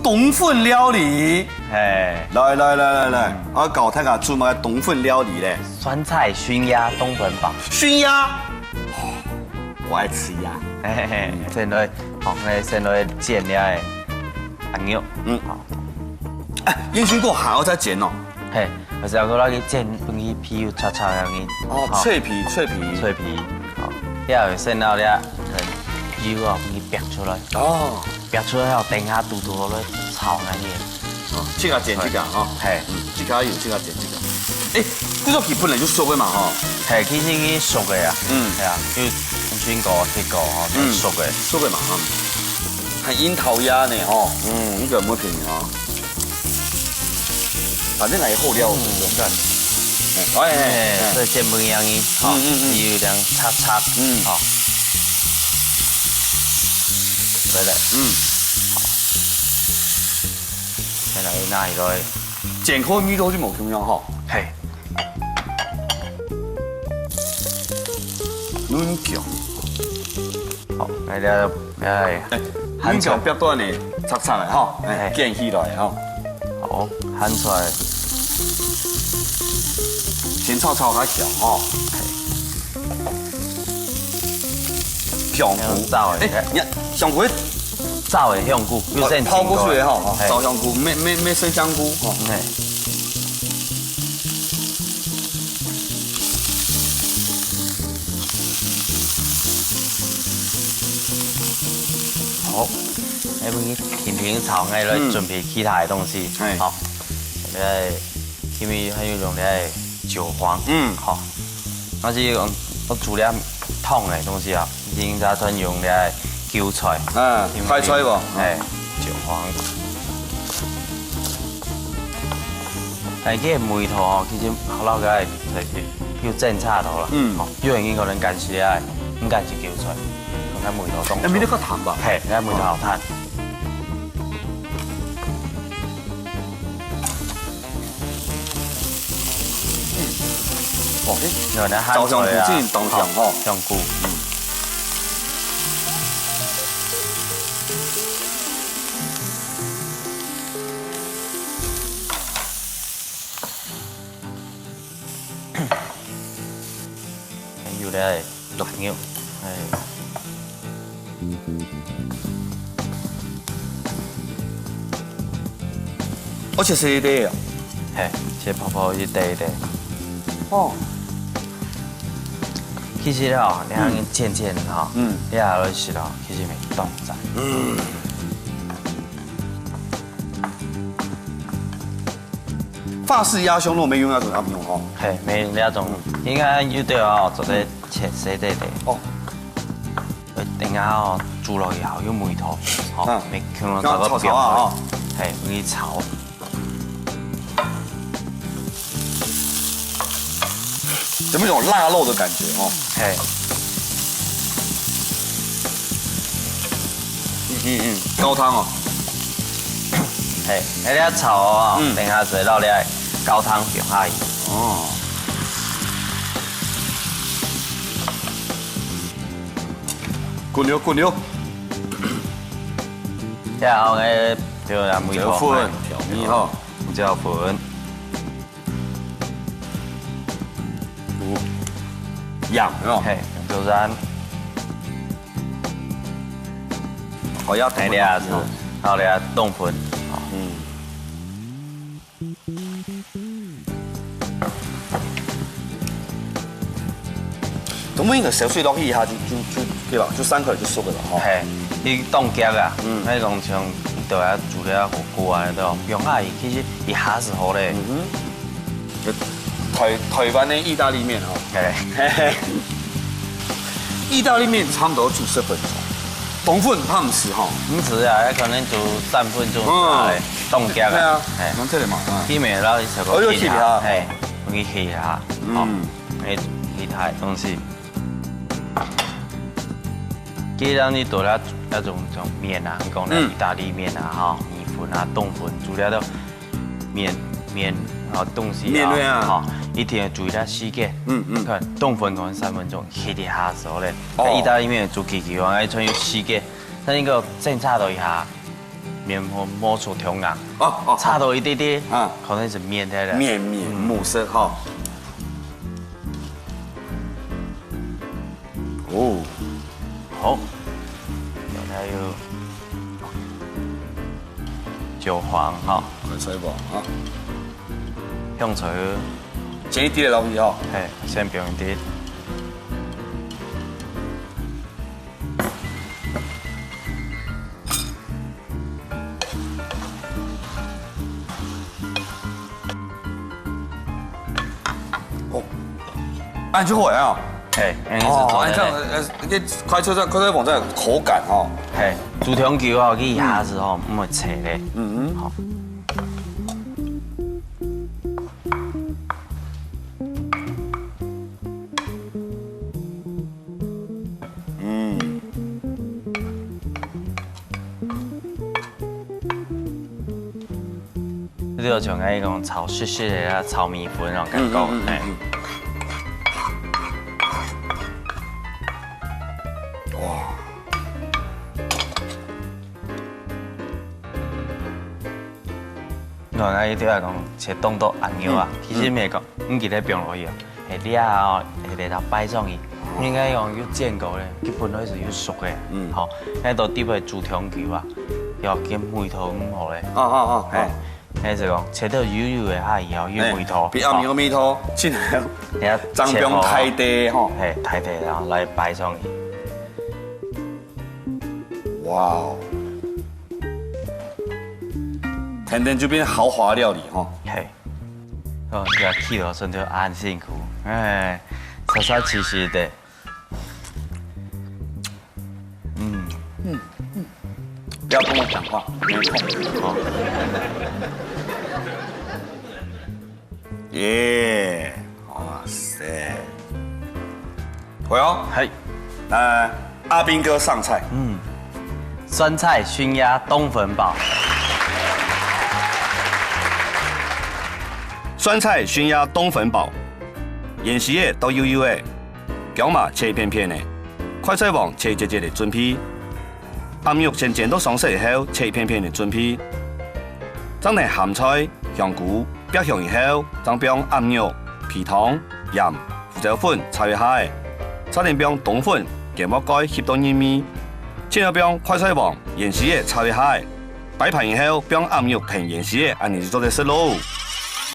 冬粉料理。哎，来，我教大家做乜冬粉料理咧？酸菜熏鸭冬粉煲。熏鸭，我爱吃鸭。嘿嘿，先来，好，先来煎了的红肉。好。哎，烟熏过还要再煎哦。嘿，而且我那个煎，等于皮有擦擦样的。哦，脆皮。脆皮，好，要有先到了，油啊，给煸出来。哦。煸出来后，等下嘟嘟来炒那个。哦，这个煎这个哈。嘿，这个有，这个煎这个。哎，这个皮本来就熟的嘛哈。嘿，其实伊熟的呀。系啊，因为熏过、铁过吼，都熟的。熟的嘛哈。还樱桃鸭呢哦。这个没便宜啊。反正来好料，看。这煎不一样的，好，有点擦擦，好，对的，好，再来拿一个健康味道就冇咁樣嗬。嘿，軟強，好，嚟了，軟強不斷的擦擦嚟嗬，建起來嗬。好，หั่出來。先炒較香哦，香菇，炒的，香菇，炒的香菇，有先拋過去的哈，炒香菇，咩生香菇哦。好，那邊平炒，我來準備其他的東西，好，因為還有用咧韭黃，好，我是用我煮了燙的東西啊，現在轉用咧韭菜，快菜喎，韭黃，但係個梅頭哦，其實好老嘅就是要正差頭啦，有人應該能揀起來，唔揀是韭菜，用喺梅頭當。誒，梅頭較淡吧？係，喺梅頭好淡。哦，然後呢，炒香菇之前當香嗬，香菇，有咧綠牛，係，我切細啲啊，係，切泡泡一袋一袋。哦。其實咧，你睇漸漸嚇，你下落去咯，其實咪凍晒。法式鴨胸肉沒用那種鴨胸哦。係，沒那種，應該有對哦，做啲切細啲啲。哦。等下哦，煮落以後有梅頭，好，咪看到那個表啊，係，你炒。有沒有種臘肉的感覺哦？係，高湯哦。係，你一炒哦，等下再落嚟高湯舫下去。哦。滾牛。然後咧就讓梅頭粉調味哈，胡椒粉。羊哦，嘿，就然，我要睇啲子，好咧凍粉，咁應該小碎落去一下就對吧？就3塊就熟嘅啦，吼。嘿，你凍夾啊，那種像對啊煮了火鍋啊都用下去，其實一下是好咧。台灣的意大利麵哈，意大利麵差不多煮10分鐘，冬粉他唔食哈，唔食啊，可能煮3分鐘嚟凍夾啊，係，咁即係嘛，啲咩啦，食個其他，係，可以起下，誒，其他東西，既然你做了那種麵啊，講咧意大利麵啊，哈，米粉啊，凍粉，煮了都麵。然後東西啊，一定要注意下時間。看凍粉可能3分鐘，起啲下時候咧，意大利麵做奇奇怪怪，要有時間，但係個正差到一下，面摸出调硬，哦，差多一点点，可能是面的了。面木色哈。哦，好，还有韭黄哈，快吹无哈，香菜，前一滴的老皮哈，嘿，先不用一滴。哦，按就好呀。嘿，哦，这样个快脆网站口感哦。嘿，猪肠球哦，去鸭子哦，唔会切咧。好。呢個像係一種炒雪雪嘅啦，炒米粉嗰種感覺，係。哇！原來呢啲係講切凍到紅油啊，其實唔係講唔記得放落去啊，係啲啊係嚟到擺上去，應該用要煎過咧，佢本來是要熟嘅，好，喺度啲係豬腸球啊，又兼梅頭咁好咧，係。係就講切到油油嘅下以後，要梅頭，比暗油梅頭，先係張標太地吼，係太地，然後來擺上去。哇哦！天天就變豪華料理吼。係，哦，要去到真就很辛苦，哎，實實其實的。不要跟我講話，沒空。好。耶！哇塞！好喲。係。那阿兵哥上菜。酸菜熏鴨冬粉煲。酸菜熏鴨冬粉煲，鹽絲葉都油油的，姜麻切一片片的，快菜黃切一節節的準備。暗肉先煎到上色以後，切一片片的準備。再嚟鹹菜、香菇煸香以後，再煸暗肉、皮糖、鹽、胡椒粉炒一下，再嚟煸冬粉、芥末蓋煸到黏味。之後煸快菜黃、鹽絲葉炒一下，擺盤以後煸暗肉同鹽絲葉，安尼就做得食咯。